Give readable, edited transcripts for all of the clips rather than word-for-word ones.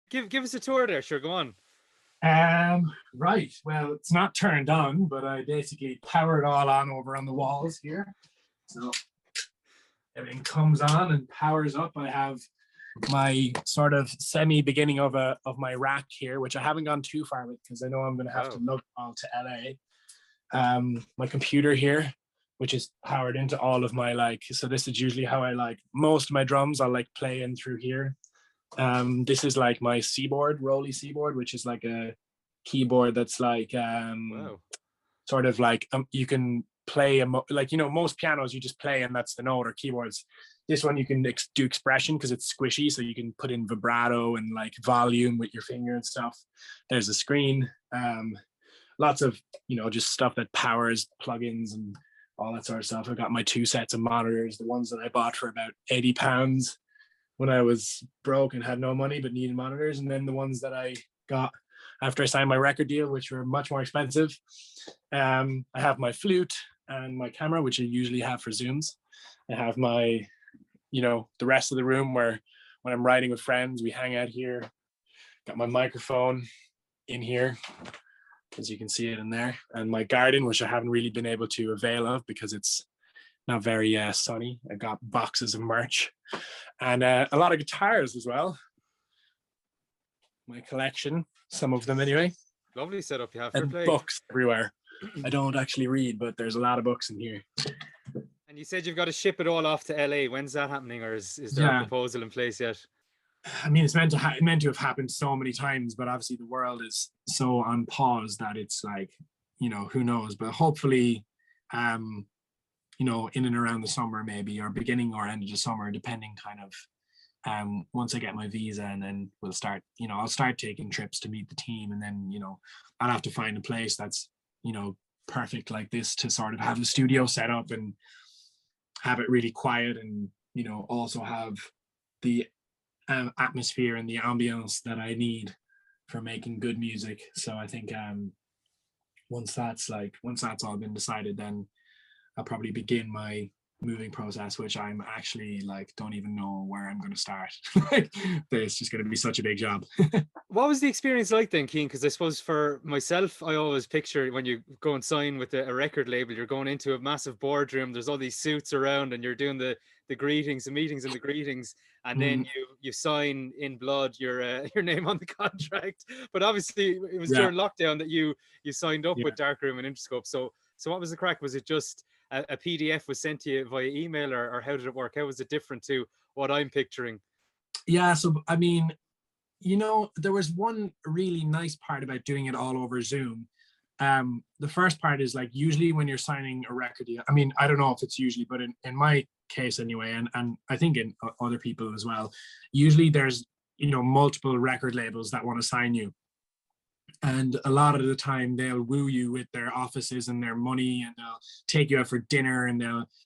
Give us a tour there. Sure, go on. Right. Well, it's not turned on, but I basically power it all on over on the walls here. So everything comes on and powers up. I have my sort of semi-beginning of my rack here, which I haven't gone too far with because I know I'm going to have to lug all to LA. My computer here, which is powered into all of my so this is usually how I most of my drums. I'll play in through here. This is my Seaboard, Rolly Seaboard, which is a keyboard that's sort of you can play most pianos you just play and that's the note, or keyboards. This one you can do expression because it's squishy, so you can put in vibrato and volume with your finger and stuff. There's a screen, lots of just stuff that powers plugins and all that sort of stuff. I've got my 2 sets of monitors, the ones that I bought for about £80 when I was broke and had no money but needed monitors, and then the ones that I got after I signed my record deal, which were much more expensive. I have my flute and my camera, which I usually have for Zooms. I have my, the rest of the room where when I'm writing with friends, we hang out here. Got my microphone in here, as you can see it in there, and my garden, which I haven't really been able to avail of because it's not very sunny. I got boxes of merch and a lot of guitars as well. My collection, some of them anyway. Lovely setup you have. And books everywhere. I don't actually read, but there's a lot of books in here. And you said you've got to ship it all off to LA. When's that happening, or is there a proposal in place yet? I mean, it's meant to have happened so many times, but obviously the world is so on pause that it's who knows. But hopefully, in and around the summer, maybe, or beginning or end of the summer, depending kind of. Once I get my visa, and then we'll start, I'll start taking trips to meet the team, and then, I'll have to find a place that's, perfect like this to sort of have the studio set up and have it really quiet and, also have the atmosphere and the ambience that I need for making good music. So I think once that's all been decided, then I'll probably begin my moving process, which I'm actually don't even know where I'm going to start. It's just going to be such a big job. What was the experience like then, Cian? Because I suppose for myself, I always picture when you go and sign with a record label, you're going into a massive boardroom, there's all these suits around, and you're doing the greetings, the meetings and the greetings, and then you sign in blood your name on the contract. But obviously it was during lockdown that you signed up with Darkroom and Interscope. So what was the crack? Was it just a PDF was sent to you via email, or how did it work? How was it different to what I'm picturing? Yeah, so I mean, there was one really nice part about doing it all over Zoom. The first part is usually when you're signing a record deal, I mean, I don't know if it's usually, but in my case anyway, and I think in other people as well, usually there's multiple record labels that want to sign you. And a lot of the time they'll woo you with their offices and their money, and they'll take you out for dinner, and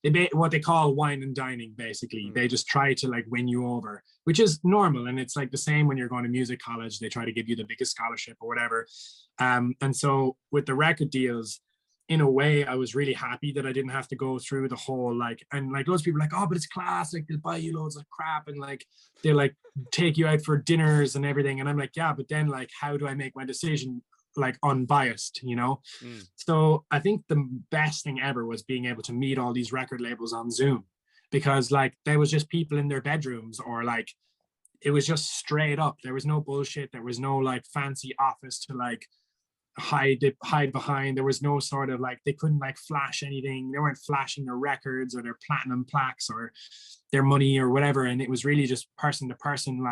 they what they call wine and dining, basically. They just try to win you over, which is normal. And it's the same when you're going to music college. They try to give you the biggest scholarship or whatever. And so with the record deals, in a way, I was really happy that I didn't have to go through the whole and loads of people are oh, but it's class, they'll buy you loads of crap, and they'll take you out for dinners and everything, and I'm yeah, but then how do I make my decision unbiased, So I think the best thing ever was being able to meet all these record labels on Zoom, because there was just people in their bedrooms, or it was just straight up. There was no bullshit. There was no fancy office to hide behind. There was no sort of they couldn't flash anything. They weren't flashing their records or their platinum plaques or their money or whatever. And it was really just person to person,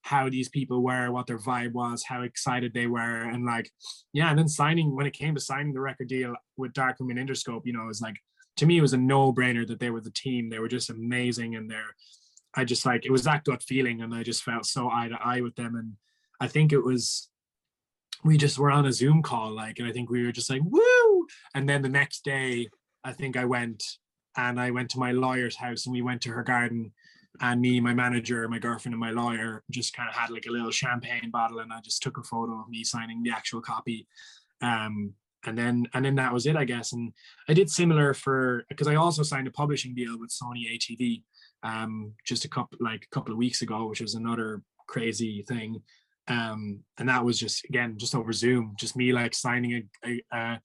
how these people were, what their vibe was, how excited they were. And and then when it came to signing the record deal with Darkroom and Interscope, it was to me, it was a no-brainer that they were the team. They were just amazing. And I just it was that gut feeling, and I just felt so eye to eye with them. And I think we just were on a Zoom call, and I think we were just woo. And then the next day, I think I went to my lawyer's house, and we went to her garden, and me, my manager, my girlfriend, and my lawyer just kind of had a little champagne bottle, and I just took a photo of me signing the actual copy. And then that was it, I guess. And I did similar because I also signed a publishing deal with Sony ATV just a couple of weeks ago, which was another crazy thing. And that was just, again, just over Zoom, just me like signing a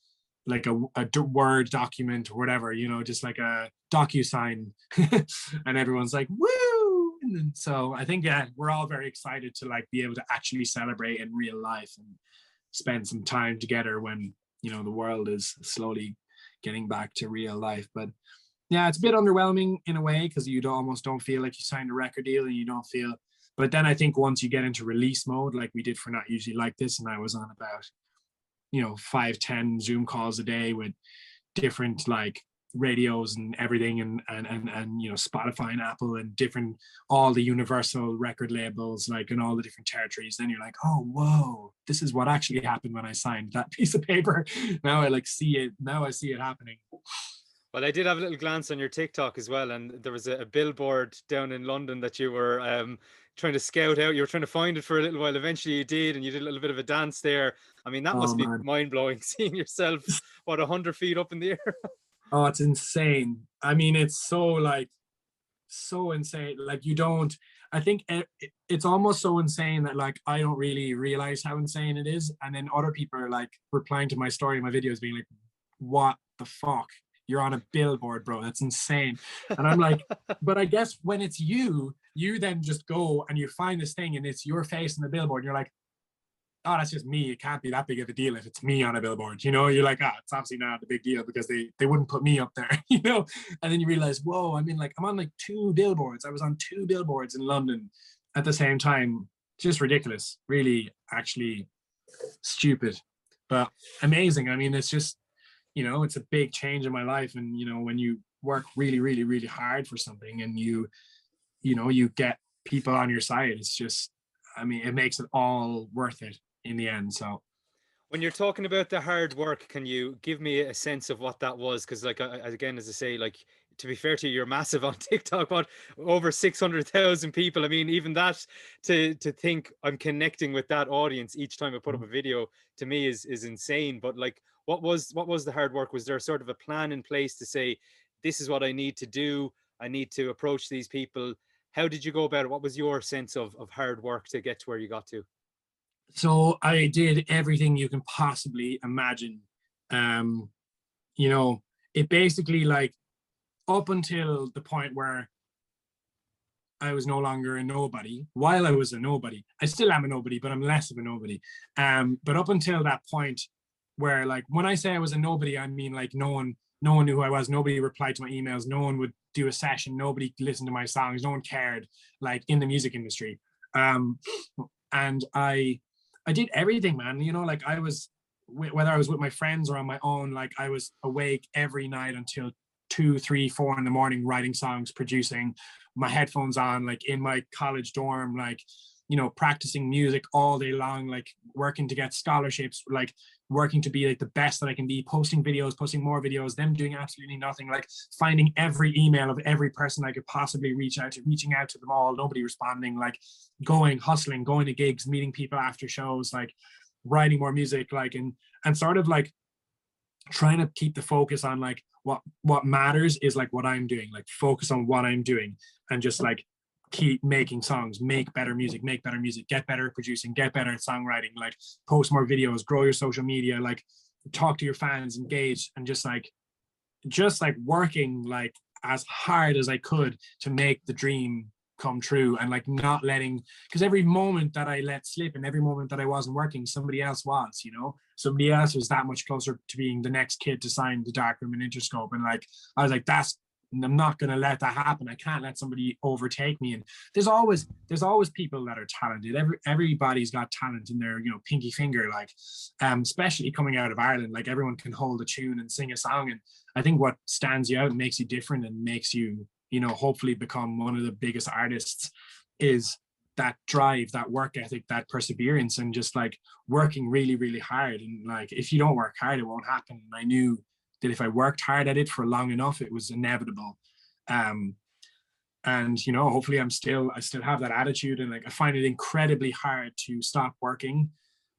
Word document or whatever, you know, just like a DocuSign. And everyone's like, woo! And then, so I think, yeah, we're all very excited to like be able to actually celebrate in real life and spend some time together when, you know, the world is slowly getting back to real life. But yeah, it's a bit underwhelming in a way, because you almost don't feel like you signed a record deal, and you don't feel. But then I think once you get into release mode, like we did for Not Usually Like This, and I was on about, you know, 5-10 Zoom calls a day with different like radios and everything, and you know, Spotify and Apple and different, all the universal record labels, like in all the different territories. Then you're like, oh whoa, this is what actually happened when I signed that piece of paper. Now I like see it. Now I see it happening. Well, I did have a little glance on your TikTok as well, and there was a billboard down in London that you were trying to scout out. You were trying to find it for a little while. Eventually, you did, and you did a little bit of a dance there. I mean, that Oh must be man. mind blowing, seeing yourself 100 feet up in the air. Oh, it's insane. I mean, it's so like so insane. Like you don't. I think it's almost so insane that like I don't really realize how insane it is, and then other people are like replying to my story, my videos, being like, "What the fuck? You're on a billboard, bro. That's insane." And I'm like, but I guess when it's you, you then just go and you find this thing, and it's your face on the billboard. And you're like, oh, that's just me. It can't be that big of a deal if it's me on a billboard. You know, you're like, ah, it's obviously not a big deal because they wouldn't put me up there, you know? And then you realize, whoa, I mean, like, I'm on like 2 billboards. I was on 2 billboards in London at the same time. Just ridiculous. Really, actually stupid, but amazing. I mean, it's just, you know, it's a big change in my life. And, you know, when you work really, really, really hard for something and you know, you get people on your side, it's just, I mean, it makes it all worth it in the end. So When you're talking about the hard work, can you give me a sense of what that was? Because, like, again, as I say, like, to be fair to you, you're massive on TikTok, but over 600,000 people. I mean, even that, to think I'm connecting with that audience each time I put up a video, to me is insane. But like, what was the hard work? Was there sort of a plan in place to say, this is what I need to do? I need to approach these people. How did you go about it? What was your sense of hard work to get to where you got to? so I did everything you can possibly imagine. Um, you know, it basically like up until the point where I was no longer a nobody. While I was a nobody, I still am a nobody, but I'm less of a nobody. But up until that point, where like when I say I was a nobody, I mean like no one knew who I was. Nobody replied to my emails. No one would do a session. Nobody listened to my songs. No one cared. Like in the music industry, um, and I did everything, man. You know, like I was whether I was with my friends or on my own. Like I was awake every night until 2, 3, 4 in the morning, writing songs, producing, my headphones on, like in my college dorm, like, you know, practicing music all day long, like working to get scholarships, like working to be like the best that I can be, posting videos, posting more videos, them doing absolutely nothing, like finding every email of every person I could possibly reach out to, reaching out to them all, nobody responding, like going, hustling, going to gigs, meeting people after shows, like writing more music, like, and sort of like trying to keep the focus on like what matters is like what I'm doing, like focus on what I'm doing, and just like keep making songs, make better music, get better at producing, get better at songwriting, like post more videos, grow your social media, like talk to your fans, engage, and just like working like as hard as I could to make the dream come true, and like not letting, because every moment that I let slip and every moment that I wasn't working, somebody else was, you know, somebody else was that much closer to being the next kid to sign the Darkroom and Interscope. And like I was like, I'm not going to let that happen. I can't let somebody overtake me. And there's always people that are talented. Everybody's got talent in their, you know, pinky finger, like especially coming out of Ireland, like everyone can hold a tune and sing a song. And I think what stands you out and makes you different and makes you, you know, hopefully become one of the biggest artists is that drive, that work ethic, that perseverance, and just like working really, really hard. And like, if you don't work hard, it won't happen. And I knew that if I worked hard at it for long enough, it was inevitable. And you know, hopefully I still have that attitude. And like, I find it incredibly hard to stop working.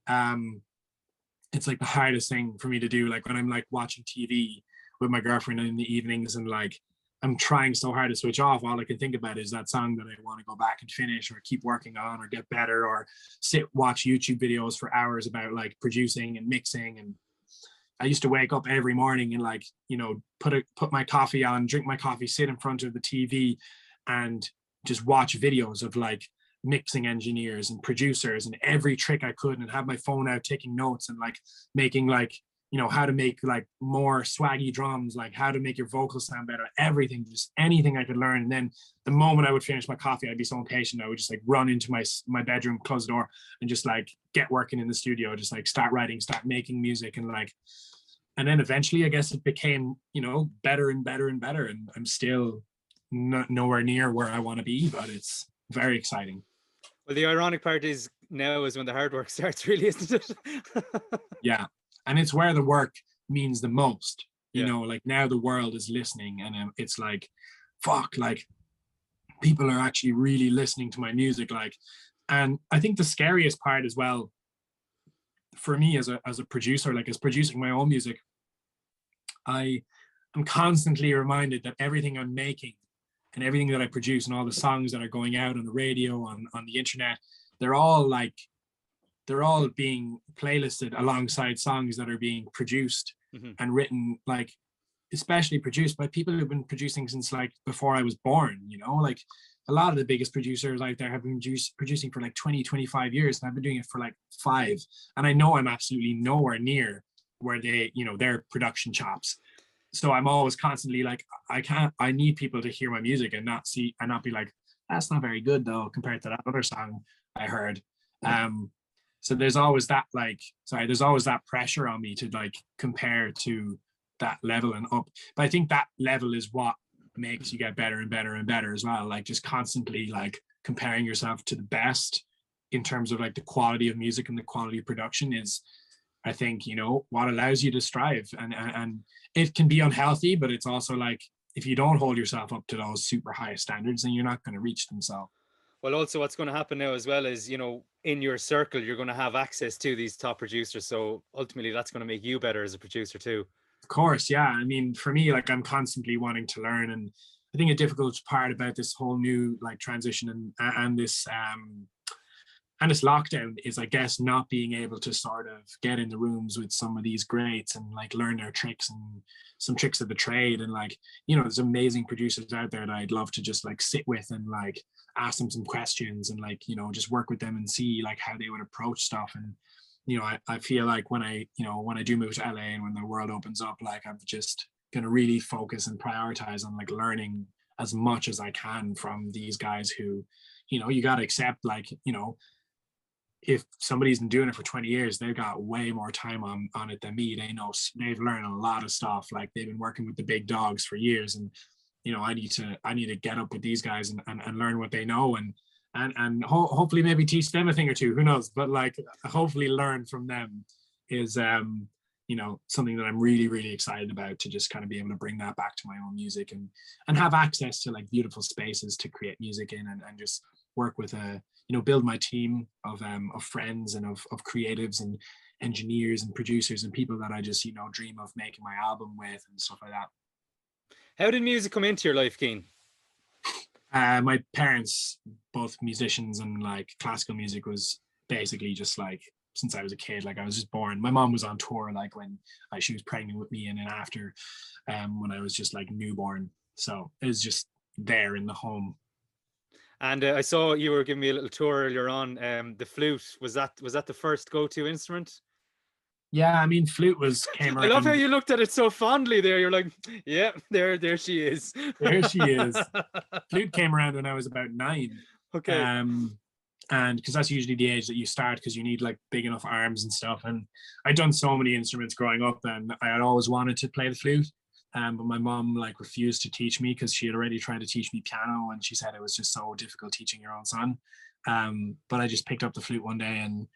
It's like the hardest thing for me to do. Like when I'm like watching TV with my girlfriend in the evenings, and like I'm trying so hard to switch off. All I can think about is that song that I want to go back and finish or keep working on or get better, or watch YouTube videos for hours about like producing and mixing. And I used to wake up every morning and like, you know, put my coffee on, drink my coffee, sit in front of the TV and just watch videos of like mixing engineers and producers and every trick I could, and have my phone out taking notes and like making like, you know, how to make like more swaggy drums, like how to make your vocals sound better, everything, just anything I could learn. And then the moment I would finish my coffee, I'd be so impatient. I would just like run into my bedroom, close the door, and just like get working in the studio, just like start writing, start making music. And then eventually I guess it became, you know, better and better and better. And I'm still nowhere near where I want to be, but it's very exciting. Well, the ironic part is now is when the hard work starts, really, isn't it? Yeah. And it's where the work means the most, you know, like now the world is listening, and it's like, fuck, like people are actually really listening to my music. Like, and I think the scariest part as well for me as a producer, like as producing my own music, I am constantly reminded that everything I'm making and everything that I produce and all the songs that are going out on the radio, on the internet, they're all being playlisted alongside songs that are being produced and written, like especially produced by people who've been producing since like before I was born, you know, like a lot of the biggest producers out there have been producing for like 20, 25 years. And I've been doing it for like 5. And I know I'm absolutely nowhere near where they, you know, their production chops. So I'm always constantly like, I need people to hear my music and not be like, that's not very good though, compared to that other song I heard. So there's always that pressure on me to like compare to that level and up. But I think that level is what makes you get better and better and better as well. Like just constantly like comparing yourself to the best in terms of like the quality of music and the quality of production is, I think, you know, what allows you to strive. And it can be unhealthy, but it's also like, if you don't hold yourself up to those super high standards, then you're not going to reach them. So. Well, also what's going to happen now as well is, you know, in your circle, you're going to have access to these top producers. So ultimately that's going to make you better as a producer too. Of course. Yeah. I mean, for me, like I'm constantly wanting to learn. And I think a difficult part about this whole new like transition and this lockdown is, I guess, not being able to sort of get in the rooms with some of these greats and like learn their tricks and some tricks of the trade. And like, you know, there's amazing producers out there that I'd love to just like sit with and like ask them some questions and like, you know, just work with them and see like how they would approach stuff. And, you know, I feel like when I do move to LA and when the world opens up, like I'm just going to really focus and prioritize on like learning as much as I can from these guys who, you know, you got to accept, like, you know, if somebody's been doing it for 20 years, they've got way more time on it than me. They know, they've learned a lot of stuff. Like they've been working with the big dogs for years. And, you know, I need to get up with these guys and learn what they know and hopefully maybe teach them a thing or two, who knows, but like hopefully learn from them is, you know, something that I'm really, really excited about, to just kind of be able to bring that back to my own music and have access to like beautiful spaces to create music in and just work with you know, build my team of friends and of creatives and engineers and producers and people that I just, you know, dream of making my album with and stuff like that. How did music come into your life, Cian? My parents, both musicians, and like classical music was basically just like since I was a kid. Like I was just born. My mom was on tour like when she was pregnant with me, and then after when I was just like newborn. So it was just there in the home. And I saw you were giving me a little tour earlier on. The flute, was that the first go-to instrument? Yeah, I mean, flute came around. I love how you looked at it so fondly there. You're like, yeah, there she is. There she is. Flute came around when I was about 9. Okay. And because that's usually the age that you start, because you need like big enough arms and stuff. And I'd done so many instruments growing up, and I had always wanted to play the flute. But my mom like refused to teach me because she had already tried to teach me piano, and she said it was just so difficult teaching your own son. But I just picked up the flute one day and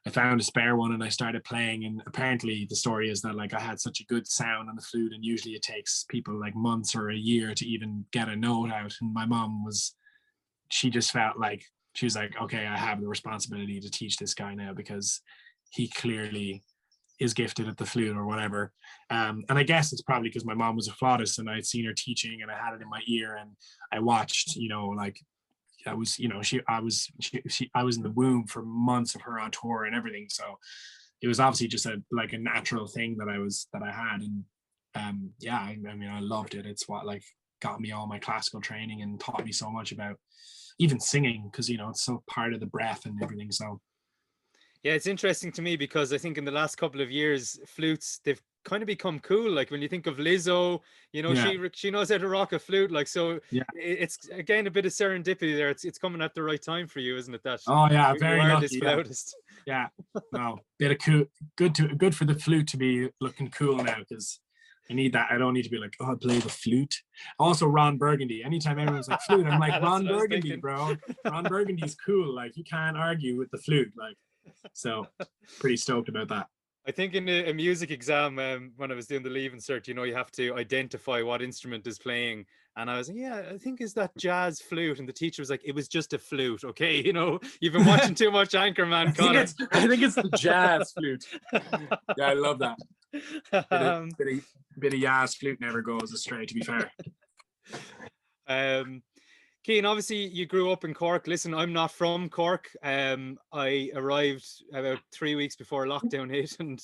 I found a spare one and I started playing. And apparently the story is that like I had such a good sound on the flute, and usually it takes people like months or a year to even get a note out. And my mom she just felt like, she was like, okay, I have the responsibility to teach this guy now, because he clearly is gifted at the flute or whatever. And I guess it's probably because my mom was a flautist and I'd seen her teaching and I had it in my ear and I watched, like I was, I was in the womb for months of her on tour and everything. So it was obviously just a natural thing that I had. And I mean, I loved it. It's what like got me all my classical training and taught me so much about even singing, because it's so part of the breath and everything. So yeah, it's interesting to me because I think in the last couple of years, flutes, they've kind of become cool. Like when you think of Lizzo, yeah, she knows how to rock a flute. Like, so yeah. it's again a bit of serendipity there. It's coming at the right time for you, isn't it? That Oh yeah, you very are lucky. this flautist. Yeah. No, bit of cool. Good for the flute to be looking cool now, because I need that. I don't need to be like, oh, I play the flute. Also, Ron Burgundy. Anytime everyone's like flute, I'm like, Ron Burgundy, bro. Ron Burgundy's cool. Like, you can't argue with the flute. Like, so pretty stoked about that. I think in a music exam, when I was doing the Leaving Cert, you have to identify what instrument is playing. And I was like, yeah, I think is that jazz flute. And the teacher was like, it was just a flute. Okay. You've been watching too much Anchorman, Conor. I think it's the jazz flute. Yeah, I love that. Bit of jazz flute never goes astray, to be fair. Cian, obviously you grew up in Cork. Listen, I'm not from Cork. I arrived about 3 weeks before lockdown hit and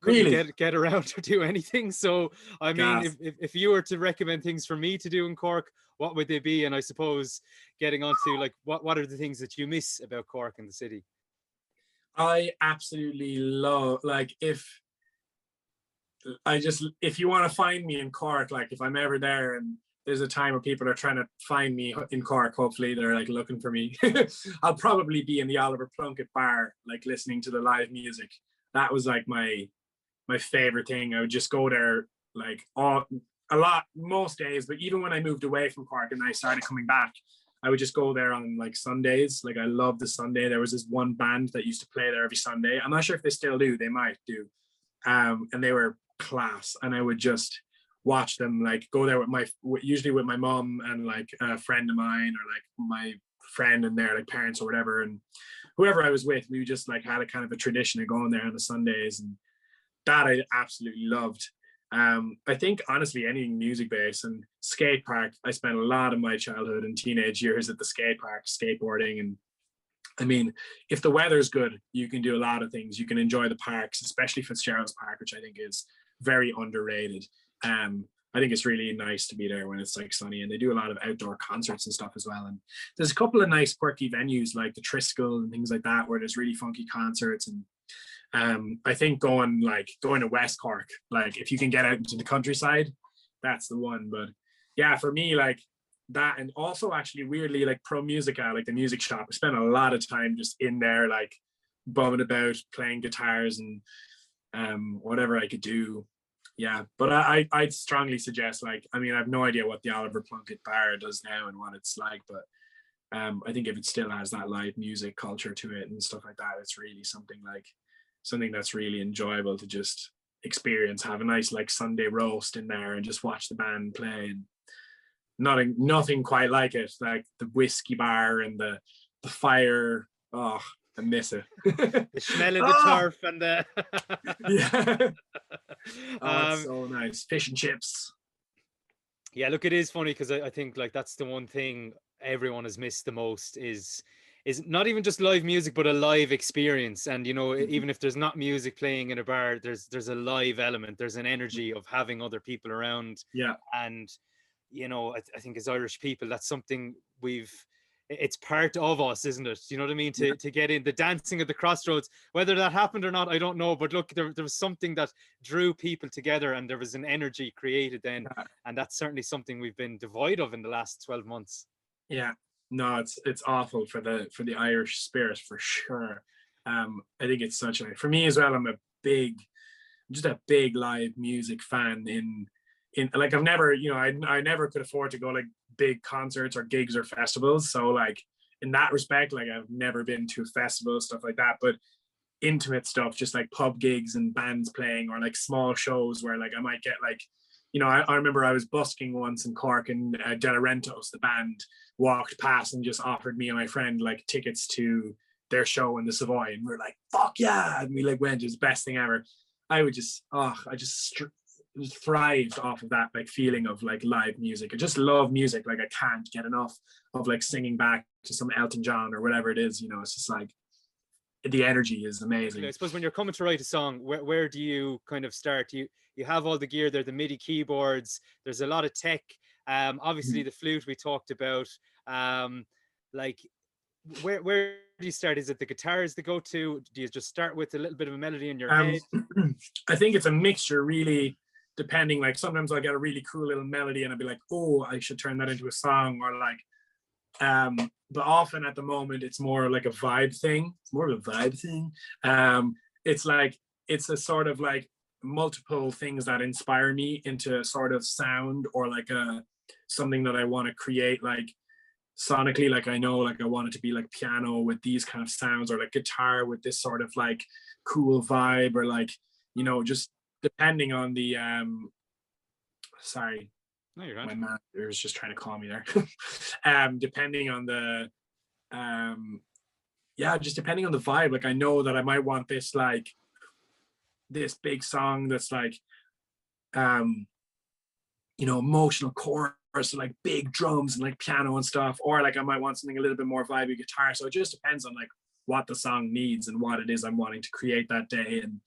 couldn't Really? get around to do anything. So, I mean, if you were to recommend things for me to do in Cork, what would they be? And I suppose getting onto like, what are the things that you miss about Cork and the city? I absolutely love, like, if you want to find me in Cork, like if I'm ever there and there's a time where people are trying to find me in Cork, hopefully they're like looking for me. I'll probably be in the Oliver Plunkett bar, like listening to the live music. That was like my favorite thing. I would just go there like most days, but even when I moved away from Cork and I started coming back, I would just go there on like Sundays. Like I love the Sunday. There was this one band that used to play there every Sunday. I'm not sure if they still do. They might do. And they were class. And I would just watch them, like go there usually with my mom and like a friend of mine or like my friend and their like parents or whatever. And whoever I was with, we just like had a kind of a tradition of going there on the Sundays, and that I absolutely loved. I think honestly anything music based, and skate park, I spent a lot of my childhood and teenage years at the skate park skateboarding. And I mean, if the weather's good, you can do a lot of things. You can enjoy the parks, especially Fitzgerald's Park, which I think is very underrated. I think it's really nice to be there when it's like sunny, and they do a lot of outdoor concerts and stuff as well. And there's a couple of nice quirky venues like the Triskel and things like that, where there's really funky concerts. And I think going to West Cork, like if you can get out into the countryside, that's the one. But yeah, for me, like that, and also actually weirdly like Pro Musica, like the music shop, I spent a lot of time just in there, like bumming about, playing guitars and whatever I could do. Yeah, but I'd strongly suggest, like, I mean, I have no idea what the Oliver Plunkett bar does now and what it's like, but I think if it still has that live music culture to it and stuff like that, it's really something that's really enjoyable to just experience. Have a nice like Sunday roast in there and just watch the band play. And nothing quite like it, like the whiskey bar and the fire. Oh, I miss it. The smell of the turf and the yeah. Oh, it's so nice. Fish and chips. Yeah, look, it is funny because I think like that's the one thing everyone has missed the most is not even just live music, but a live experience. And even if there's not music playing in a bar, there's a live element. There's an energy of having other people around. Yeah. And I think as Irish people, that's something it's part of us, isn't it? You know what I mean? To get in the dancing at the crossroads, whether that happened or not, I don't know. But look, there was something that drew people together, and there was an energy created then. And that's certainly something we've been devoid of in the last 12 months. Yeah, no, it's awful for the Irish spirit for sure. I think it's for me as well. I'm just a big live music fan. In like I've never, I never could afford to go like big concerts or gigs or festivals. So like in that respect, like I've never been to festivals, stuff like that. But intimate stuff, just like pub gigs and bands playing, or like small shows where like I might get like, I remember I was busking once in Cork, and De Laurentiis, the band, walked past and just offered me and my friend like tickets to their show in the Savoy, and we're like, fuck yeah, and we like went. It was the best thing ever. I would just, I just thrived off of that like feeling of like live music. I just love music. Like I can't get enough of like singing back to some Elton John or whatever it is. You know, it's just like the energy is amazing. I suppose when you're coming to write a song, where do you kind of start? You have all the gear there, the MIDI keyboards. There's a lot of tech. Obviously the flute we talked about. Like where do you start? Is it the guitars the go-to? Do you just start with a little bit of a melody in your head? I think it's a mixture, really, depending. Like sometimes I get a really cool little melody and I'd be like, oh, I should turn that into a song, or like but often at the moment it's more like a vibe thing. It's more of a vibe thing. It's like it's a sort of like multiple things that inspire me into a sort of sound, or like a something that I want to create, like sonically. Like I know like I want it to be like piano with these kind of sounds, or like guitar with this sort of like cool vibe, or like, you know, just depending on the sorry, no, you're right. My manager was just trying to call me there. Depending on the just depending on the vibe. Like I know that I might want this, like this big song that's like you know, emotional chorus, like big drums and like piano and stuff, or like I might want something a little bit more vibey guitar. So it just depends on like what the song needs and what it is I'm wanting to create that day, and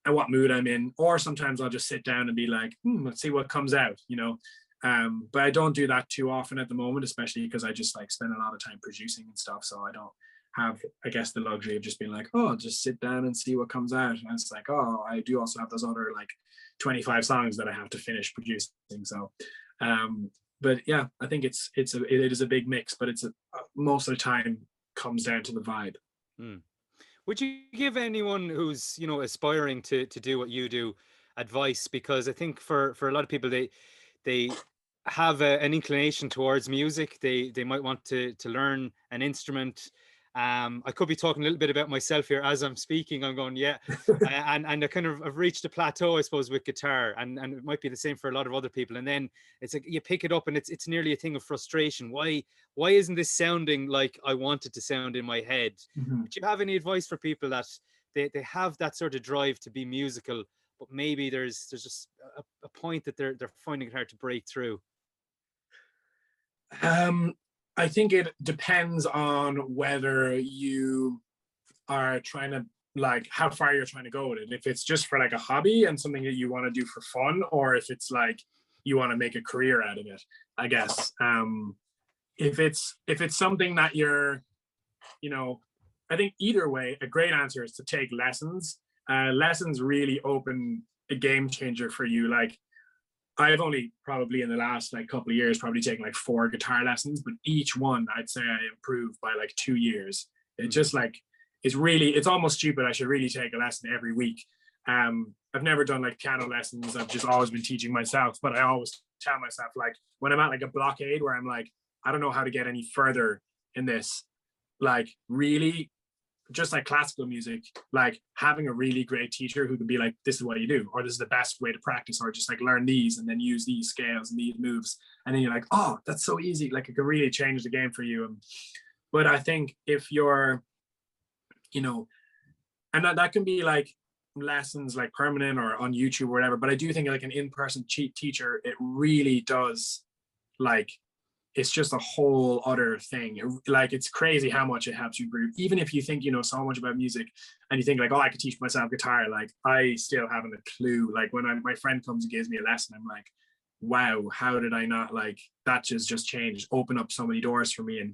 what mood I'm in. Or sometimes I'll just sit down and be like, let's see what comes out, you know. But I don't do that too often at the moment, especially because I just like spend a lot of time producing and stuff. So I don't have, I guess, the luxury of just being like, oh, just sit down and see what comes out. And it's like, oh, I do also have those other like 25 songs that I have to finish producing. So but yeah, I think it is a big mix, but it's most of the time comes down to the vibe. Would you give anyone who's, you know, aspiring to do what you do advice? Because I think for a lot of people, they have an inclination towards music. They might want to learn an instrument. I could be talking a little bit about myself here as I'm speaking. I'm going, yeah, and I kind of I've reached a plateau, I suppose, with guitar, and it might be the same for a lot of other people. And then it's like you pick it up, and it's nearly a thing of frustration. Why isn't this sounding like I want it to sound in my head? Mm-hmm. Do you have any advice for people that they have that sort of drive to be musical, but maybe there's just a point that they're finding it hard to break through? I think it depends on whether you are trying to, like, how far you're trying to go with it. If it's just for like a hobby and something that you want to do for fun, or if it's like you want to make a career out of it, I guess. If it's something that you're, you know, I think either way, a great answer is to take lessons. Lessons really open a game changer for you. Like, I've only probably in the last like couple of years probably taken like 4 guitar lessons, but each one I'd say I improved by like 2 years. It's just like, it's almost stupid. I should really take a lesson every week. I've never done like piano lessons. I've just always been teaching myself, but I always tell myself, like, when I'm at like a blockade where I'm like, I don't know how to get any further in this, like, really, just like classical music, like having a really great teacher who can be like, this is what you do, or this is the best way to practice, or just like learn these and then use these scales and these moves, and then you're like, oh, that's so easy. Like, it can really change the game for you. But I think if you're, you know, and that can be like lessons like permanent or on YouTube or whatever, but I do think like an in-person teacher, it really does, like, it's just a whole other thing. Like, it's crazy how much it helps you improve. Even if you think you know so much about music and you think like, oh, I could teach myself guitar, like, I still haven't a clue. Like, when my friend comes and gives me a lesson, I'm like, wow, how did I not, like, that just changed, open up so many doors for me.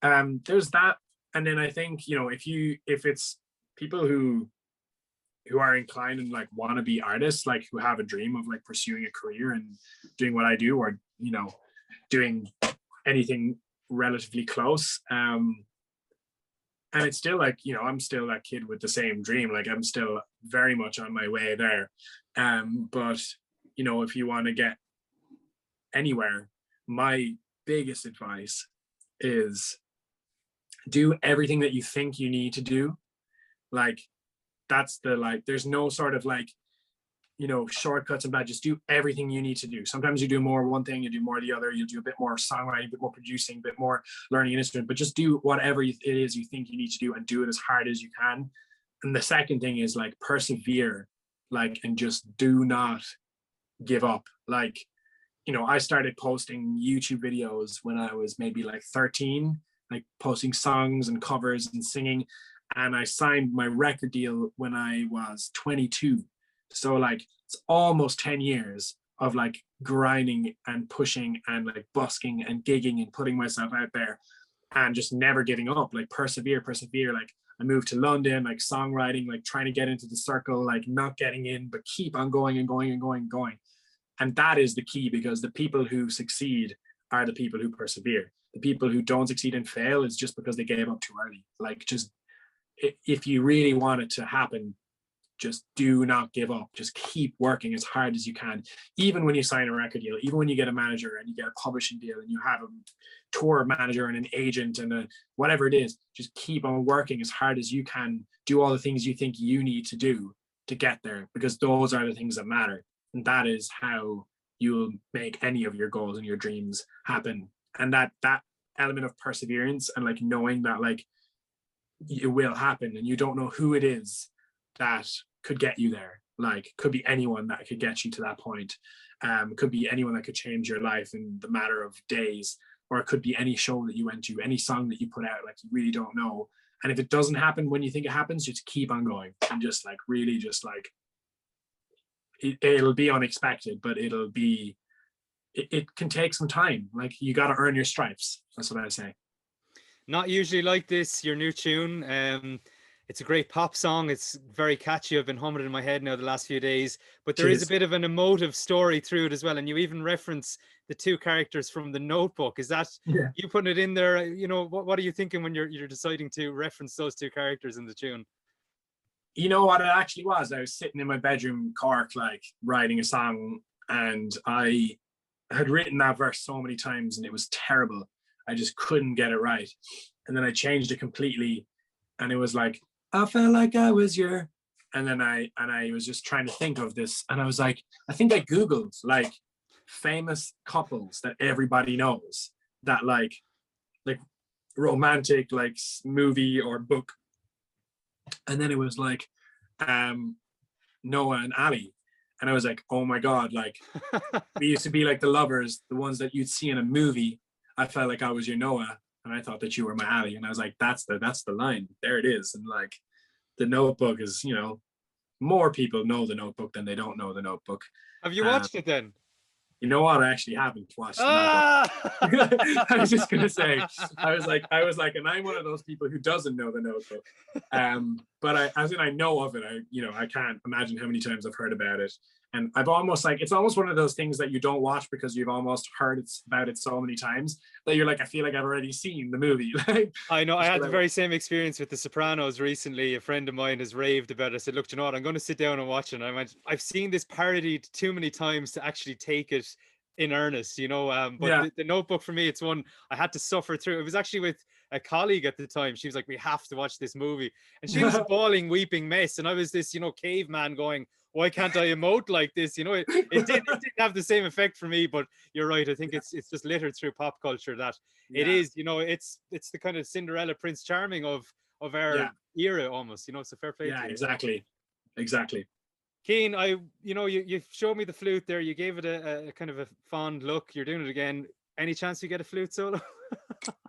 And there's that. And then I think, you know, if it's people who are inclined and like want to be artists, like who have a dream of like pursuing a career and doing what I do, or, you know, doing anything relatively close, and it's still like, you know, I'm still that kid with the same dream. Like, I'm still very much on my way there, but, you know, if you want to get anywhere, my biggest advice is do everything that you think you need to do. Like, that's the, like, there's no sort of like, you know, shortcuts and bad. Just do everything you need to do. Sometimes you do more one thing, you do more the other, you do a bit more songwriting, a bit more producing, a bit more learning an instrument, but just do whatever it is you think you need to do, and do it as hard as you can. And the second thing is like persevere, like, and just do not give up. Like, you know, I started posting YouTube videos when I was maybe like 13, like posting songs and covers and singing. And I signed my record deal when I was 22. So like it's almost 10 years of like grinding and pushing and like busking and gigging and putting myself out there and just never giving up, like persevere. Like I moved to London, like songwriting, like trying to get into the circle, like not getting in, but keep on going and going and going and going. And that is the key, because the people who succeed are the people who persevere. The people who don't succeed and fail is just because they gave up too early. Like, just if you really want it to happen, just do not give up. Just keep working as hard as you can. Even when you sign a record deal, even when you get a manager and you get a publishing deal and you have a tour manager and an agent and whatever it is, just keep on working as hard as you can. Do all the things you think you need to do to get there, because those are the things that matter. And that is how you'll make any of your goals and your dreams happen. And that element of perseverance and like knowing that like it will happen, and you don't know who it is that could get you there. Like, could be anyone that could get you to that point. Could be anyone that could change your life in the matter of days, or it could be any show that you went to, any song that you put out. Like, you really don't know. And if it doesn't happen when you think it happens, just keep on going and just like really just like it'll be unexpected, but it can take some time. Like, you got to earn your stripes. That's what I say. Not usually like this, your new tune. It's a great pop song. It's very catchy. I've been humming it in my head now the last few days, but there is a bit of an emotive story through it as well. And you even reference the two characters from The Notebook. Is that you putting it in there? You know, what are you thinking when you're deciding to reference those two characters in the tune? You know what it actually was? I was sitting in my bedroom in Cork, like writing a song, and I had written that verse so many times and it was terrible. I just couldn't get it right. And then I changed it completely, and it was like, I felt like I was your, and then I was just trying to think of this, and I was like, I think I Googled like famous couples that everybody knows, that like romantic like movie or book. And then it was like Noah and Ali. And I was like, oh my God, like we used to be like the lovers, the ones that you'd see in a movie. I felt like I was your Noah and I thought that you were my Ali. And I was like, that's the line. There it is. And like, The Notebook is, you know, more people know The Notebook than they don't know The Notebook. Have you watched it then? You know what? I actually haven't watched The Notebook. I was just gonna say, I was like, and I'm one of those people who doesn't know The Notebook. But I know of it. I can't imagine how many times I've heard about it. And I've almost like, it's almost one of those things that you don't watch because you've almost heard about it so many times that you're like, I feel like I've already seen the movie. I know. I had the very same experience with The Sopranos recently. A friend of mine has raved about it. I said, look, you know what? I'm going to sit down and watch it. And I went, I've seen this parodied too many times to actually take it in earnest, you know. But the Notebook for me, it's one I had to suffer through. It was actually with a colleague at the time. She was like, we have to watch this movie. And she was a bawling, weeping mess. And I was this, you know, caveman going, why can't I emote like this? You know, it didn't have the same effect for me, but you're right. I think it's just littered through pop culture that it is, you know, it's the kind of Cinderella Prince Charming of our era almost, you know. It's a fair play. Yeah, exactly. Cian, you showed me the flute there. You gave it a kind of a fond look. You're doing it again. Any chance you get a flute solo?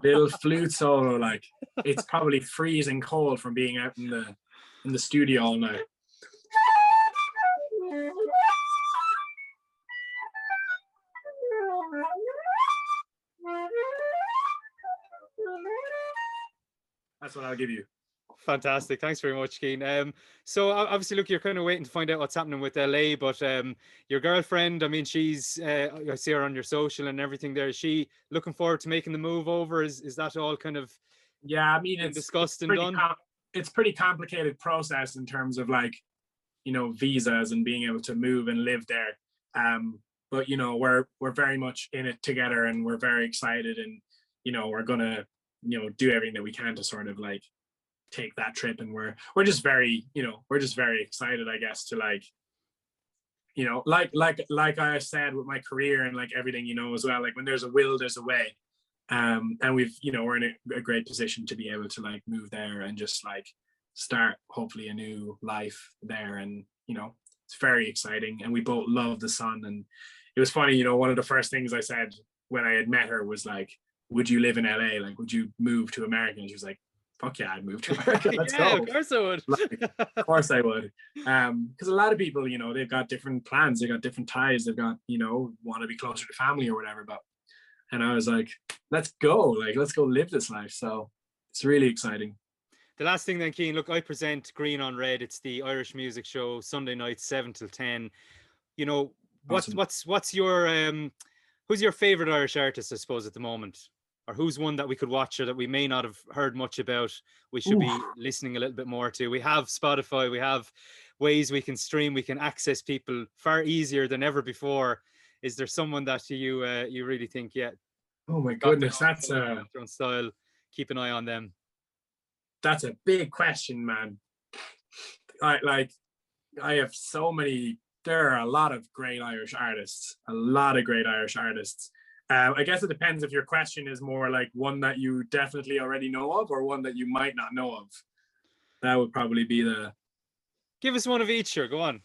Little flute solo, like it's probably freezing cold from being out in the studio all night. That's what I'll give you. Fantastic. Thanks very much, Cian. So obviously, look, you're kind of waiting to find out what's happening with LA, but your girlfriend, I mean, she's, I see her on your social and everything there. Is she looking forward to making the move over? Is that all kind of, I mean, it's discussed and done? It's pretty complicated process in terms of like, you know, visas and being able to move and live there. But, you know, we're very much in it together and we're very excited, and, you know, we're going to, you know, do everything that we can to sort of like take that trip, and we're just very, you know, we're just very excited, I guess, to like, you know, like I said with my career and like everything, you know, as well, like when there's a will, there's a way. And we've, you know, we're in a great position to be able to like move there and just like start hopefully a new life there. And it's very exciting, and we both love the sun. And it was funny, one of the first things I said when I had met her was like, would you live in LA? Like, would you move to America? And she was like, fuck yeah, I'd move to America. Let's Yeah, go. of course I would. Like, of course I would. Because a lot of people, they've got different plans, they've got different ties, they've got, want to be closer to family or whatever. And I was like, let's go, let's go live this life. So it's really exciting. The last thing then, Cian, look, I present Green on Red. It's the Irish music show, Sunday night, 7 till 10. What's Awesome. what's your who's your favorite Irish artist, I suppose, at the moment? Or who's one that we could watch or that we may not have heard much about, we should be listening a little bit more to? We have Spotify, we have ways we can stream, we can access people far easier than ever before. Is there someone that you really think, yeah? Oh my goodness, that's a style. Keep an eye on them. That's a big question, man. I have so many. There are a lot of great Irish artists. I guess it depends if your question is more like one that you definitely already know of or one that you might not know of. That would probably be the... Give us one of each, sure. Go on.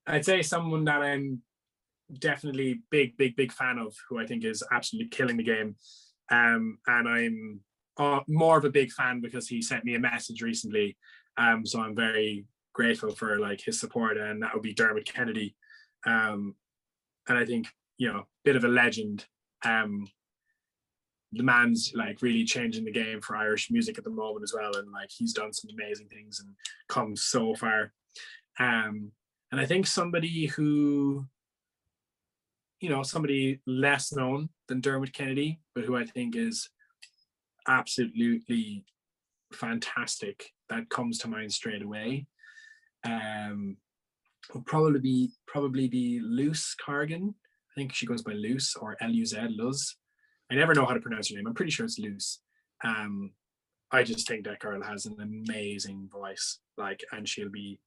I'd say someone that I'm definitely big fan of, who I think is absolutely killing the game. And I'm more of a big fan because he sent me a message recently. So I'm very grateful for his support, and that would be Dermot Kennedy. And I think, bit of a legend. The man's really changing the game for Irish music at the moment as well. And he's done some amazing things and come so far. And I think somebody who, somebody less known than Dermot Kennedy, but who I think is absolutely fantastic, that comes to mind straight away, will probably be Luce Cargan. I think she goes by Luce, or Luz, Luz. I never know how to pronounce her name. I'm pretty sure it's Luce. I just think that girl has an amazing voice, and she'll be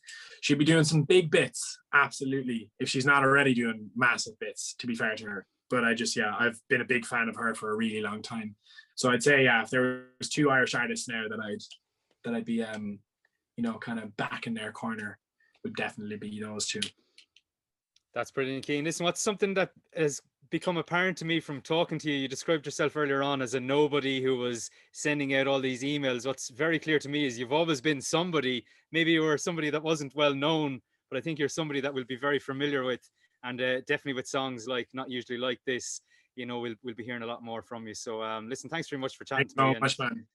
doing some big bits, absolutely, if she's not already doing massive bits, to be fair to her. But I've been a big fan of her for a really long time. So I'd say, if there was two Irish artists now that I'd be kind of back in their corner, would definitely be those two. That's brilliant, Cian. Listen, what's something that has become apparent to me from talking to you? You described yourself earlier on as a nobody who was sending out all these emails. What's very clear to me is you've always been somebody. Maybe you were somebody that wasn't well known, but I think you're somebody that we'll be very familiar with, and definitely with songs like Not Usually Like This, we'll be hearing a lot more from you. So listen, thanks very much for chatting to me. Much, man.